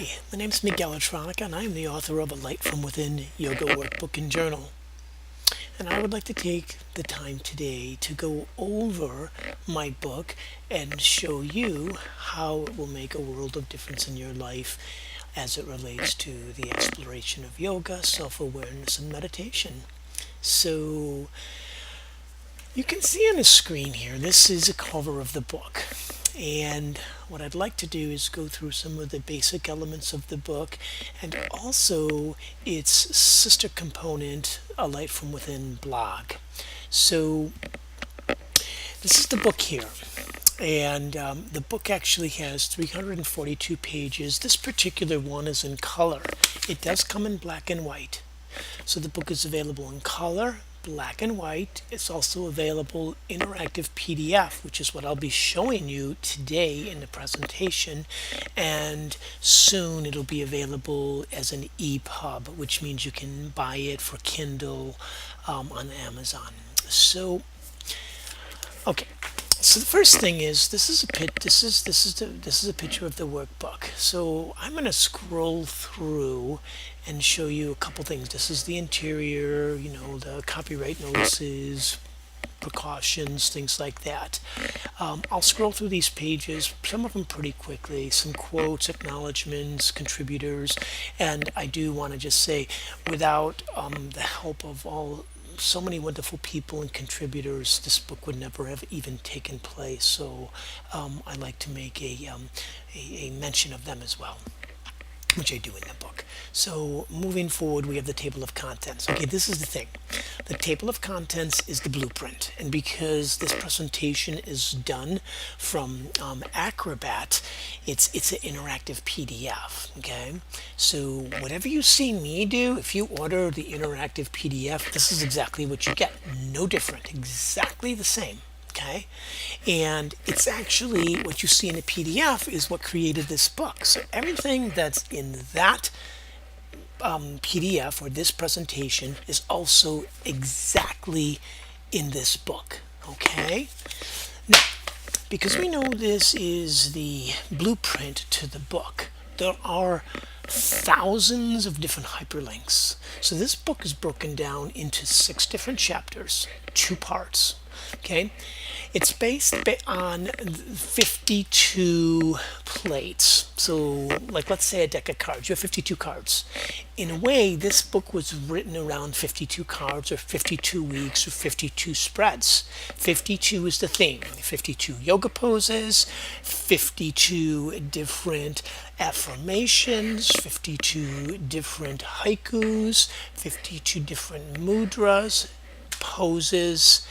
Hi, my name is Miguel Atronica, and I am the author of A Light from Within Yoga Workbook and Journal. And I would like to take the time today to go over my book and show you how it will make a world of difference in your life as it relates to the exploration of yoga, self-awareness, and meditation. So you can see on the screen here, this is a cover of the book. And what I'd like to do is go through some of the basic elements of the book and also its sister component, A Light from Within blog. So this is the book here. And the book actually has 342 pages. This particular one is in color. It does come in black and white. So the book is available in color, black and white. It's also available interactive PDF, which is what I'll be showing you today in the presentation, and soon it'll be available as an EPUB, which means you can buy it for Kindle on Amazon. So okay, so the first thing is this is a picture of the workbook. So I'm going to scroll through and show you a couple things. This is the interior, the copyright notices, precautions, things like that. I'll scroll through these pages, some of them pretty quickly, some quotes, acknowledgments, contributors, and I do want to just say, without the help of so many wonderful people and contributors, this book would never have even taken place. So I like to make a mention of them as well, which I do in the book. So moving forward, we have the table of contents. Okay, this is the thing. The table of contents is the blueprint, and because this presentation is done from Acrobat, it's an interactive PDF. Okay, so whatever you see me do, if you order the interactive PDF, this is exactly what you get. No different, exactly the same. Okay, and it's actually what you see in the PDF is what created this book. So everything that's in that PDF or this presentation is also exactly in this book. Okay, now because we know this is the blueprint to the book, there are thousands of different hyperlinks. So this book is broken down into 6 different chapters, 2 parts. Okay, it's based on 52 plates. So like, let's say a deck of cards, you have 52 cards. In a way, this book was written around 52 cards or 52 weeks or 52 spreads. 52 is the theme. 52 yoga poses, 52 different affirmations, 52 different haikus, 52 different mudras, poses,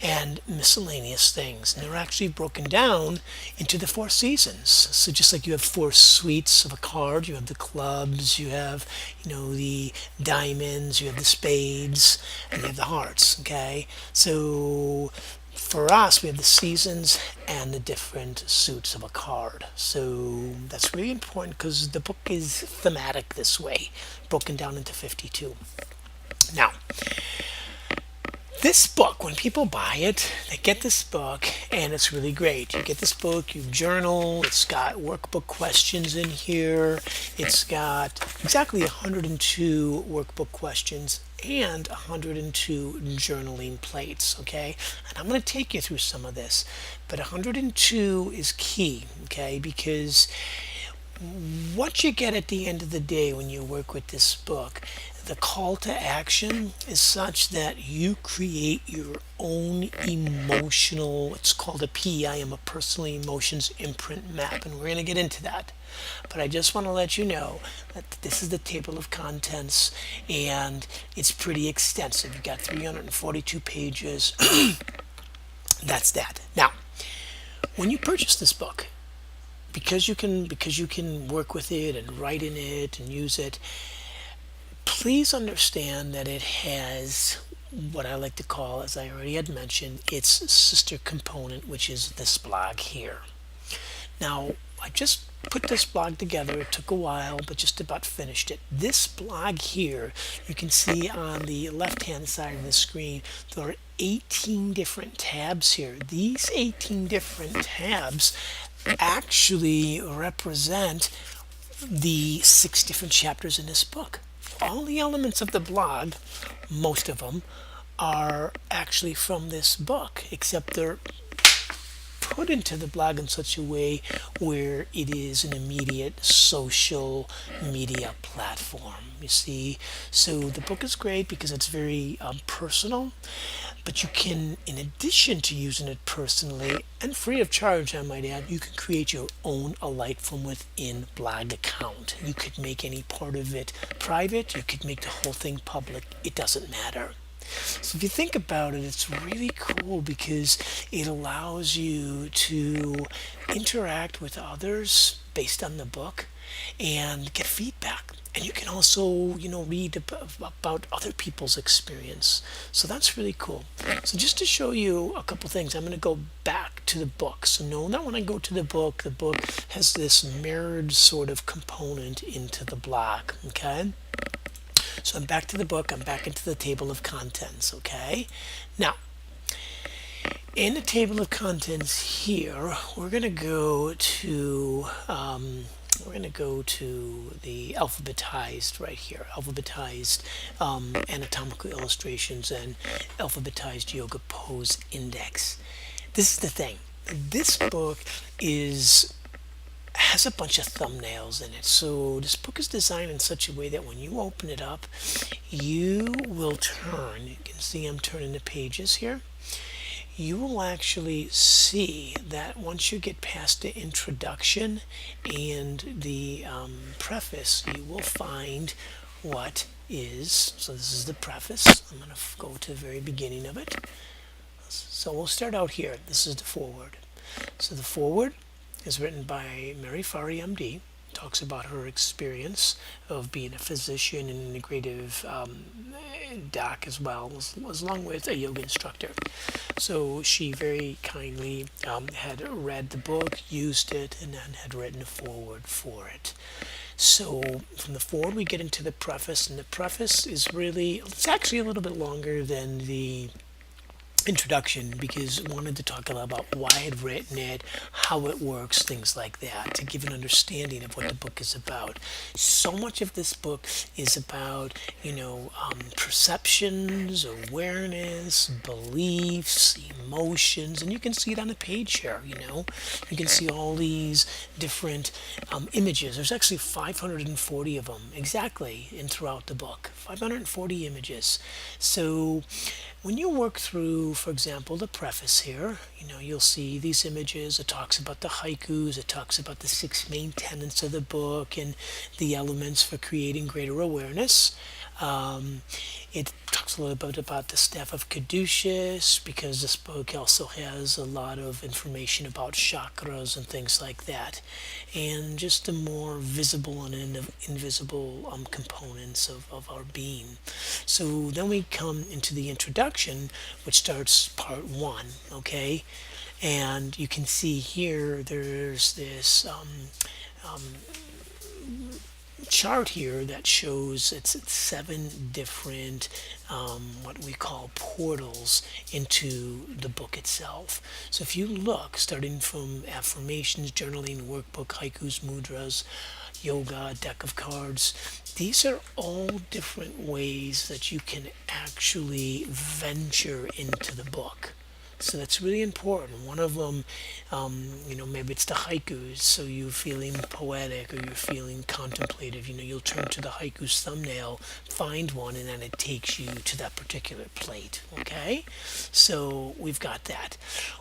and miscellaneous things. And they're actually broken down into the 4 seasons. So just like you have 4 suites of a card, you have the clubs, you have the diamonds, you have the spades, and you have the hearts. Okay, so for us, we have the seasons and the different suits of a card. So that's really important because the book is thematic this way, broken down into 52. Now, this book, when people buy it, they get this book, and it's really great. You get this book, you journal, it's got workbook questions in here, it's got exactly 102 workbook questions and 102 journaling plates, okay? And I'm going to take you through some of this, but 102 is key, okay? Because what you get at the end of the day when you work with this book, the call to action is such that you create your own emotional, it's called a PEIM, a personal emotions imprint map, and we're going to get into that. But I just want to let you know that this is the table of contents, and it's pretty extensive. You've got 342 pages. That's that. Now, when you purchase this book, because you can work with it and write in it and use it, please understand that it has what I like to call, as I already had mentioned, its sister component, which is this blog here. Now, I just put this blog together. It took a while, but just about finished it. This blog here, you can see on the left-hand side of the screen, there are 18 different tabs here. These 18 different tabs actually represent the 6 different chapters in this book. All the elements of the blog, most of them, are actually from this book, except they're put into the blog in such a way where it is an immediate social media platform. You see, so the book is great because it's very personal, but you can, in addition to using it personally and free of charge, I might add, you can create your own A Light from Within blog account. You could make any part of it private, you could make the whole thing public, it doesn't matter. So if you think about it, it's really cool because it allows you to interact with others based on the book and get feedback. And you can also, read about other people's experience. So that's really cool. So just to show you a couple things, I'm going to go back to the book. So know that when I go to the book has this mirrored sort of component into the blog, okay? So I'm back to the book, I'm back into the table of contents, okay? Now, in the table of contents here, we're going to go to the alphabetized right here, alphabetized anatomical illustrations and alphabetized yoga pose index. This is the thing. This book has a bunch of thumbnails in it. So this book is designed in such a way that when you open it up, you will turn, you can see I'm turning the pages here, you will actually see that once you get past the introduction and the preface, you will find what is, so this is the preface. I'm going to go to the very beginning of it. So we'll start out here. This is the foreword. So the foreword is written by Mary Fari, MD. Talks about her experience of being a physician and an integrative doc as well, along with a yoga instructor. So she very kindly had read the book, used it, and then had written a foreword for it. So from the foreword we get into the preface, and the preface is it's actually a little bit longer than the introduction because I wanted to talk a lot about why I had written it, how it works, things like that, to give an understanding of what the book is about. So much of this book is about, perceptions, awareness, beliefs, emotions, and you can see it on the page here, You can see all these different images. There's actually 540 of them, exactly, throughout the book. 540 images. So when you work through, for example, the preface here, you'll see these images. It talks about the haikus. It talks about the 6 main tenets of the book and the elements for creating greater awareness. It talks a little bit about the staff of Caduceus because this book also has a lot of information about chakras and things like that, and just the more visible and invisible components of our being. So then we come into the introduction, which starts part 1, okay? And you can see here there's this chart here that shows it's 7 different what we call portals into the book itself. So if you look, starting from affirmations, journaling, workbook, haikus, mudras, yoga, deck of cards, these are all different ways that you can actually venture into the book. So that's really important. One of them, maybe it's the haikus, so you're feeling poetic or you're feeling contemplative. You'll turn to the haikus thumbnail, find one, and then it takes you to that particular plate, okay? So we've got that.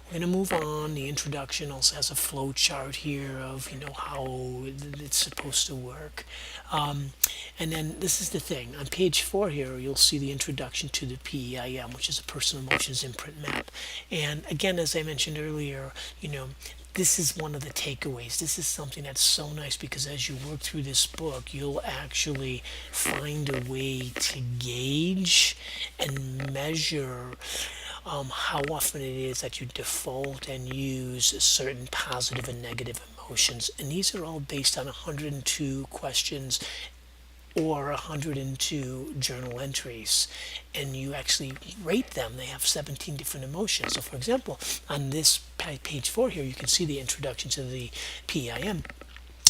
We're going to move on. The introduction also has a flow chart here of, how it's supposed to work. And then this is the thing. On page 4 here, you'll see the introduction to the PEIM, which is a personal emotions imprint map. And again, as I mentioned earlier, this is one of the takeaways. This is something that's so nice because as you work through this book, you'll actually find a way to gauge and measure how often it is that you default and use certain positive and negative emotions. And these are all based on 102 questions or 102 journal entries, and you actually rate them. They have 17 different emotions. So for example, on this page 4 here, you can see the introduction to the PEIM.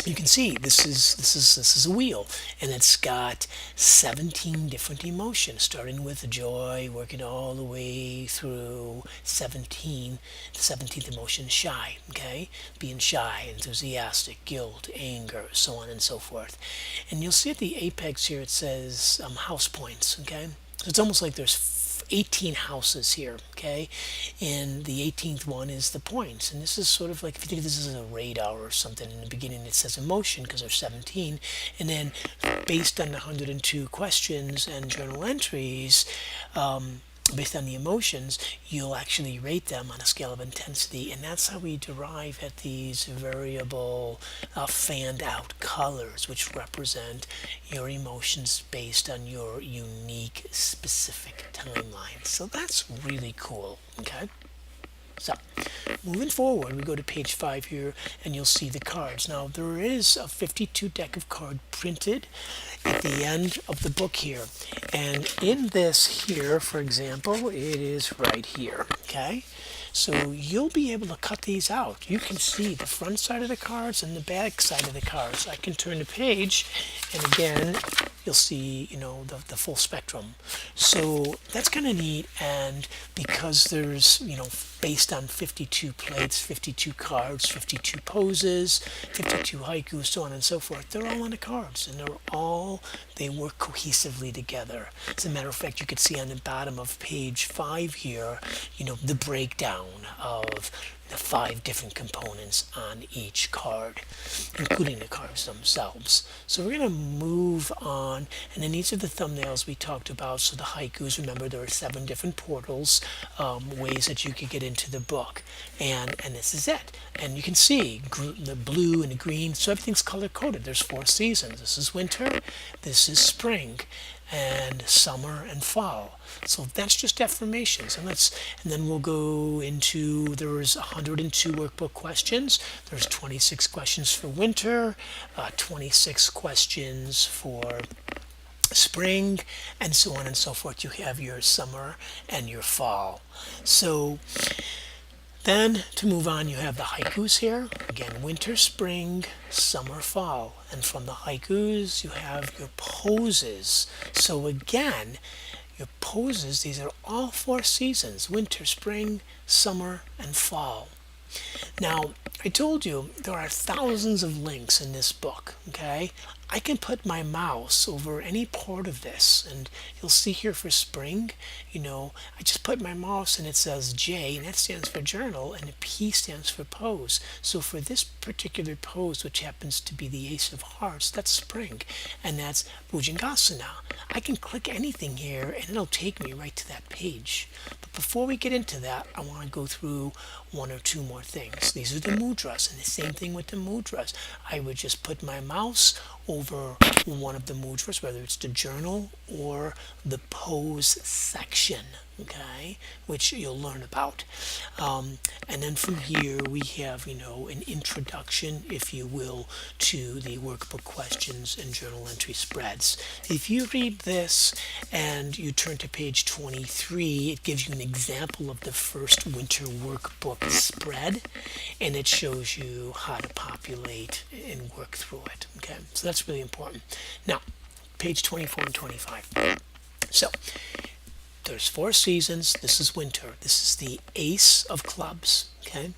you can see this is a wheel, and it's got 17 different emotions, starting with joy, working all the way through 17. The 17th emotion, shy. Okay, being shy, enthusiastic, guilt, anger, so on and so forth. And you'll see at the apex here it says house points. Okay, so it's almost like there's 18 houses here, okay? And the 18th one is the points. And this is sort of like, if you think of this as a radar or something, in the beginning it says emotion because there's 17. And then based on the 102 questions and journal entries, based on the emotions, you'll actually rate them on a scale of intensity, and that's how we derive at these variable fanned out colors, which represent your emotions based on your unique specific timeline. So that's really cool. Okay, so moving forward, we go to page 5 here, and you'll see the cards. Now, there is a 52 deck of cards printed at the end of the book here. And in this here, for example, it is right here, okay? So you'll be able to cut these out. You can see the front side of the cards and the back side of the cards. I can turn the page, and again, you'll see, the full spectrum. So that's kind of neat, and because there's, based on 52 plates, 52 cards, 52 poses, 52 haikus, so on and so forth, they're all on the cards, and they work cohesively together. As a matter of fact, you could see on the bottom of page 5 here, the breakdown of the 5 different components on each card, including the cards themselves. So we're going to move on, and then these are the thumbnails we talked about. So the haikus, remember there are 7 different portals, ways that you could get into the book, and this is it. And you can see the blue and the green, so everything's color coded. There's 4 seasons. This is winter, this is spring, and summer and fall. So that's just affirmations, and then we'll go into, there's 102 workbook questions. There's 26 questions for winter, 26 questions for spring, and so on and so forth. You have your summer and your fall. So then to move on, you have the haikus here. Again, winter, spring, summer, fall. And from the haikus, you have your poses. So again, your poses, these are all 4 seasons: winter, spring, summer, and fall. Now, I told you there are thousands of links in this book, okay? I can put my mouse over any part of this, and you'll see here for spring, I just put my mouse and it says J, and that stands for journal, and the P stands for pose. So for this particular pose, which happens to be the Ace of Hearts, that's spring, and that's Bhujangasana. I can click anything here, and it'll take me right to that page. But before we get into that, I want to go through 1 or 2 more things. These are the mudras, and the same thing with the mudras. I would just put my mouse over one of the mudras, whether it's the journal or the pose section, okay, which you'll learn about. And then from here we have, an introduction, if you will, to the workbook questions and journal entry spreads. If you read this and you turn to page 23, it gives you an example of the first winter workbook spread, and it shows you how to populate and work through it. Okay, so that's really important. Now, page 24 and 25. So there's 4 seasons. This is winter. This is the Ace of Clubs. Okay,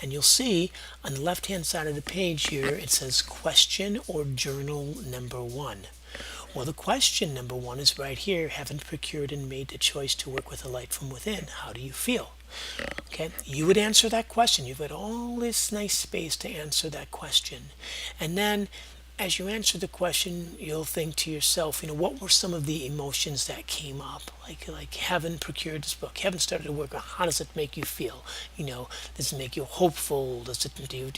and you'll see on the left hand side of the page here it says question or journal number 1. Well, the question number 1 is right here. Having procured and made the choice to work with a light from within, how do you feel? Okay, you would answer that question. You've got all this nice space to answer that question, and then as you answer the question, you'll think to yourself, what were some of the emotions that came up? Like having procured this book, having started to work on, how does it make you feel? Does it make you hopeful? Do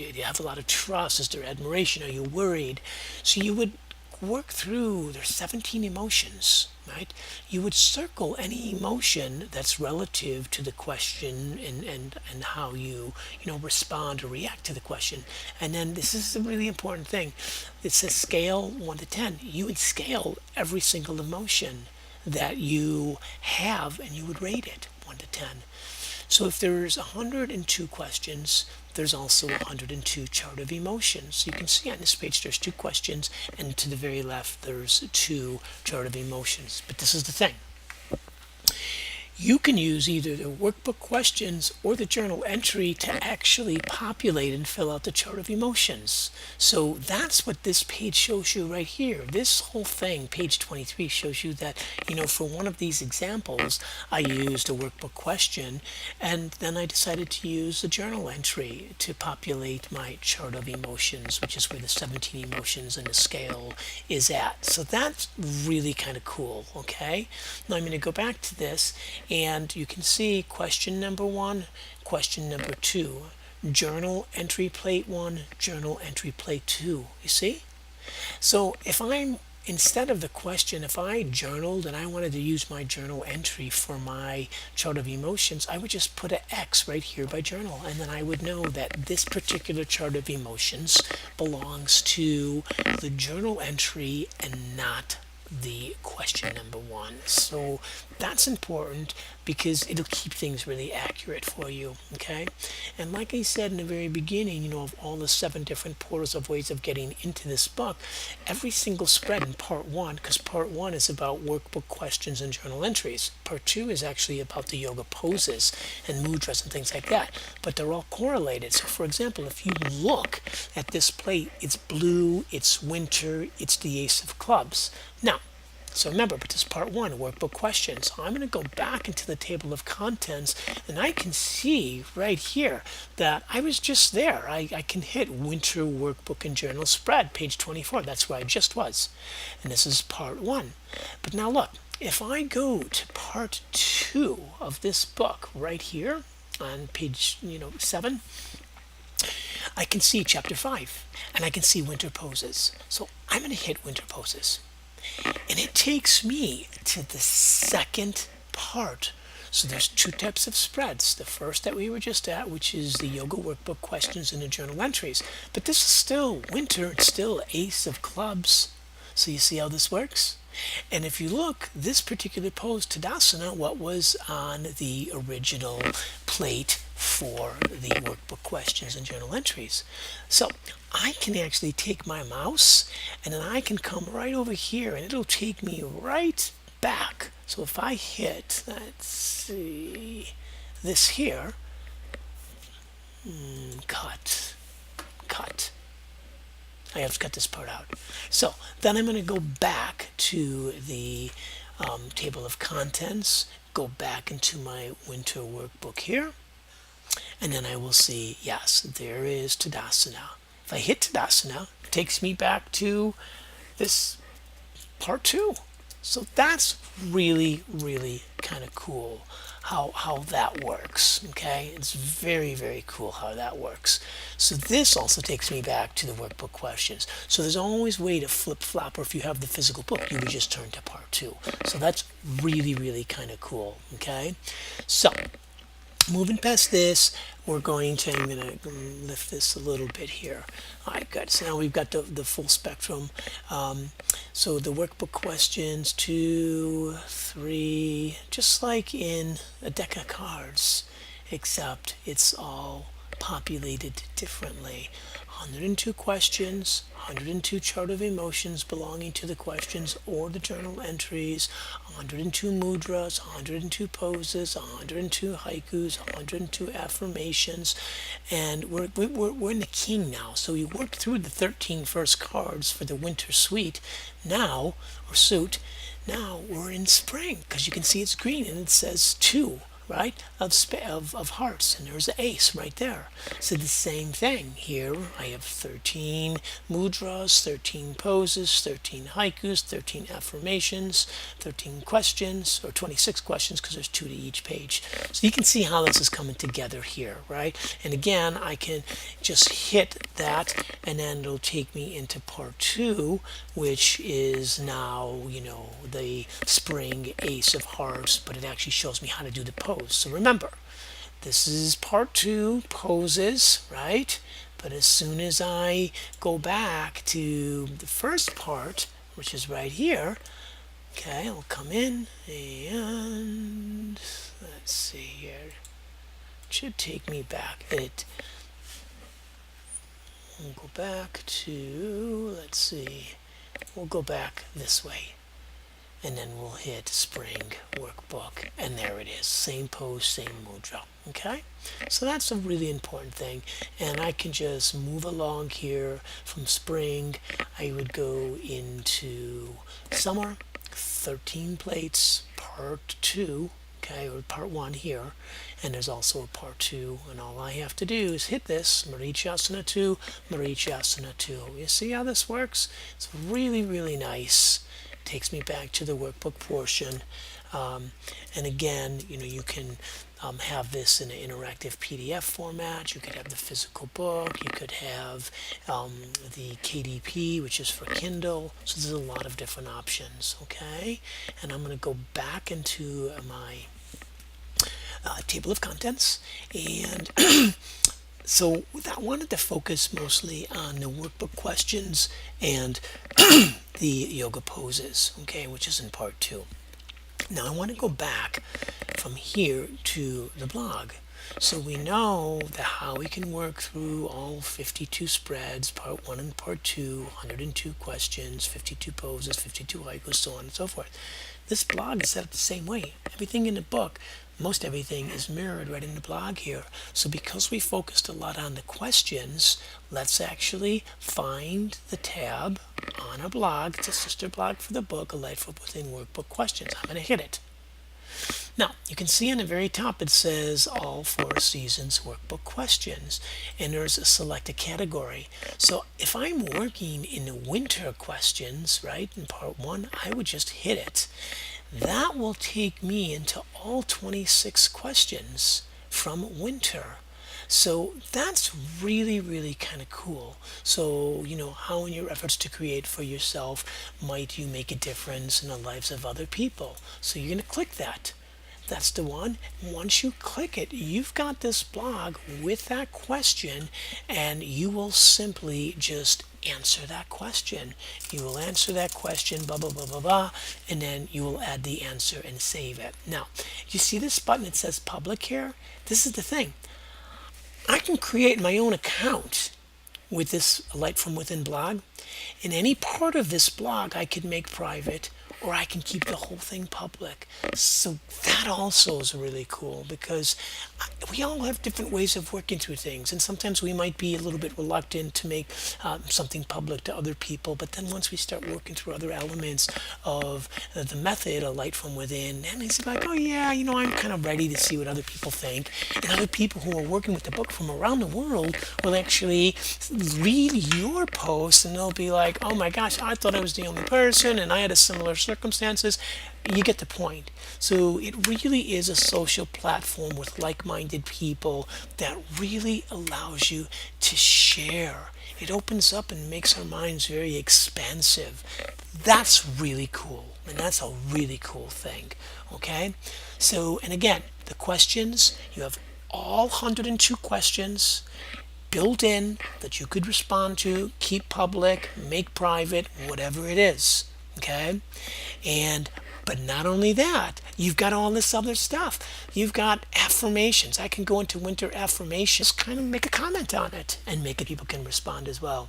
you have a lot of trust? Is there admiration? Are you worried? So you would work through, there's 17 emotions, right? You would circle any emotion that's relative to the question and how you respond or react to the question. And then this is a really important thing. It says scale 1 to 10. You would scale every single emotion that you have, and you would rate it 1 to 10. So if there's 102 questions, there's also 102 chart of emotions. So you can see on this page there's 2 questions, and to the very left there's 2 chart of emotions. But this is the thing. You can use either the workbook questions or the journal entry to actually populate and fill out the chart of emotions. So that's what this page shows you right here. This whole thing, page 23, shows you that, for one of these examples, I used a workbook question, and then I decided to use a journal entry to populate my chart of emotions, which is where the 17 emotions in the scale is at. So that's really kind of cool, okay? Now I'm going to go back to this, and you can see question number 1, question number 2, journal entry plate 1, journal entry plate 2. You see? So instead of the question, if I journaled and I wanted to use my journal entry for my chart of emotions, I would just put an X right here by journal, and then I would know that this particular chart of emotions belongs to the journal entry and not the question number 1. So that's important because it'll keep things really accurate for you, okay? And like I said in the very beginning, of all the 7 different portals of ways of getting into this book, every single spread in part 1, because part 1 is about workbook questions and journal entries. Part 2 is actually about the yoga poses and mudras and things like that, but they're all correlated. So for example, if you look at this plate, it's blue, it's winter, it's the Ace of Clubs. Now, so remember, but this is part 1, workbook questions. So I'm going to go back into the table of contents, and I can see right here that I was just there. I can hit winter workbook and journal spread, page 24. That's where I just was. And this is part 1. But now look, if I go to part 2 of this book right here on page 7, I can see chapter 5, and I can see winter poses. So I'm going to hit winter poses. And it takes me to the second part. So there's 2 types of spreads. The first that we were just at, which is the yoga workbook questions and the journal entries. But this is still winter. It's still Ace of Clubs. So you see how this works? And if you look, this particular pose, Tadasana, what was on the original plate for the workbook questions and journal entries. So I can actually take my mouse and then I can come right over here and it'll take me right back. So if I hit, let's see, this here, cut. I have to cut this part out. So then I'm going to go back to the table of contents, go back into my winter workbook here, and then I will see, yes, there is Tadasana. If I hit Tadasana, it takes me back to this part 2. So that's really, really kind of cool how that works, okay? It's very, very cool how that works. So this also takes me back to the workbook questions. So there's always a way to flip-flop, or if you have the physical book, you would just turn to part 2. So that's really, really kind of cool, okay? So moving past this, I'm going to lift this a little bit here. All right, good. So now we've got the full spectrum. So the workbook questions, 2, 3, just like in a deck of cards, except it's all populated differently. 102 questions, 102 chart of emotions belonging to the questions or the journal entries, 102 mudras, 102 poses, 102 haikus, 102 affirmations, and we're in the king now. So we worked through the 13 first cards for the winter suite now, or suit. Now we're in spring because you can see it's green and it says 2. Right, of hearts, and there's the ace right there. So the same thing here. I have 13 mudras, 13 poses, 13 haikus, 13 affirmations, 13 questions, or 26 questions because there's 2 to each page. So you can see how this is coming together here, right? And again, I can just hit that, and then it'll take me into part 2, which is now, the spring ace of hearts, but it actually shows me how to do the pose. So remember, this is part 2, poses, right? But as soon as I go back to the first part, which is right here, okay, I'll come in and let's see here. It should take me back. We'll go back to, let's see, we'll go back this way. And then we'll hit spring workbook, and there it is, same pose, same mudra. Okay, so that's a really important thing, and I can just move along here. From spring I would go into summer, 13 plates, part 2. Okay, or part 1 here, and there's also a part 2, and all I have to do is hit this Marichasana 2, Marichasana 2. You see how this works? It's really, really nice. Takes me back to the workbook portion, and again, you can have this in an interactive PDF format. You could have the physical book, you could have the KDP, which is for Kindle, so there's a lot of different options. Okay, and I'm going to go back into my table of contents, and so I wanted to focus mostly on the workbook questions and the yoga poses, okay, which is in part 2. Now I want to go back from here to the blog. So we know how we can work through all 52 spreads, part 1 and part 2, 102 questions, 52 poses, 52 haikus, so on and so forth. This blog is set up the same way. Everything in the book, most everything, is mirrored right in the blog here. So because we focused a lot on the questions, let's actually find the tab on our blog. It's a sister blog for the book, A Life Within Workbook Questions. I'm going to hit it. Now, you can see on the very top it says all 4 seasons workbook questions, and there's a selected category. So if I'm working in the winter questions, right, in part 1, I would just hit it. That will take me into all 26 questions from winter. So that's really, really kind of cool. So, how in your efforts to create for yourself might you make a difference in the lives of other people? So you're going to click that. That's the one. Once you click it, you've got this blog with that question, and you will simply just answer that question. You will answer that question, blah, blah, blah, blah, blah, and then you will add the answer and save it. Now, you see this button that says public here? This is the thing. I can create my own account with this Light from Within blog, and any part of this blog I could make private, or I can keep the whole thing public. So that also is really cool, because we all have different ways of working through things, and sometimes we might be a little bit reluctant to make something public to other people, but then once we start working through other elements of the method, A Light from Within, and it's like, oh yeah, I'm kind of ready to see what other people think, and other people who are working with the book from around the world will actually read your post, and they'll be like, oh my gosh, I thought I was the only person, and I had a similar circumstances. You get the point. So it really is a social platform with like-minded people that really allows you to share. It opens up and makes our minds very expansive. That's really cool, and that's a really cool thing. Okay, so, and again, the questions, you have all 102 questions built in that you could respond to, keep public, make private, whatever it is. Okay, but not only that, you've got all this other stuff. You've got affirmations. I can go into winter affirmations, kind of make a comment on it, and make it people can respond as well.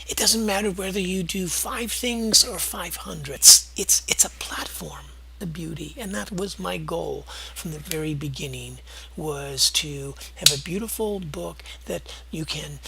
It doesn't matter whether you do 5 things or 500. It's a platform. The beauty, and that was my goal from the very beginning, was to have a beautiful book that you can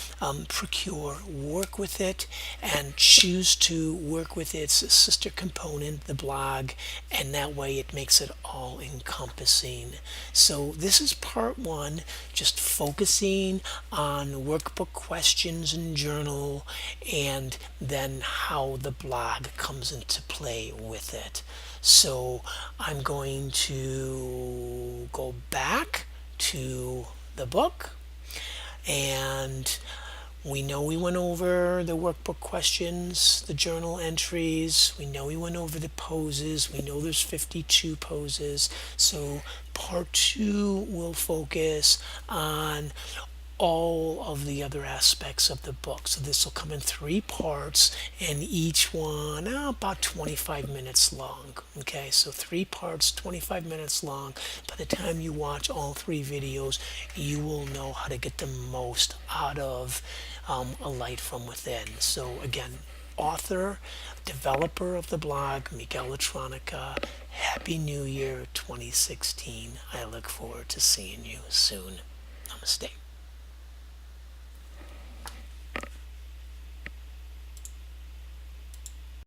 procure, work with it, and choose to work with its sister component, the blog, and that way it makes it all encompassing. So this is part 1, just focusing on workbook questions and journal, and then how the blog comes into play with it. So I'm going to go back to the book, and we know we went over the workbook questions, the journal entries, we know we went over the poses, we know there's 52 poses. So part 2 will focus on all of the other aspects of the book. So this will come in 3 parts, and each one about 25 minutes long. Okay, so 3 parts, 25 minutes long. By the time you watch all 3 videos, you will know how to get the most out of a light from within. So again, author, developer of the blog, Miguel Electronica. Happy New Year 2016. I look forward to seeing you soon. Namaste.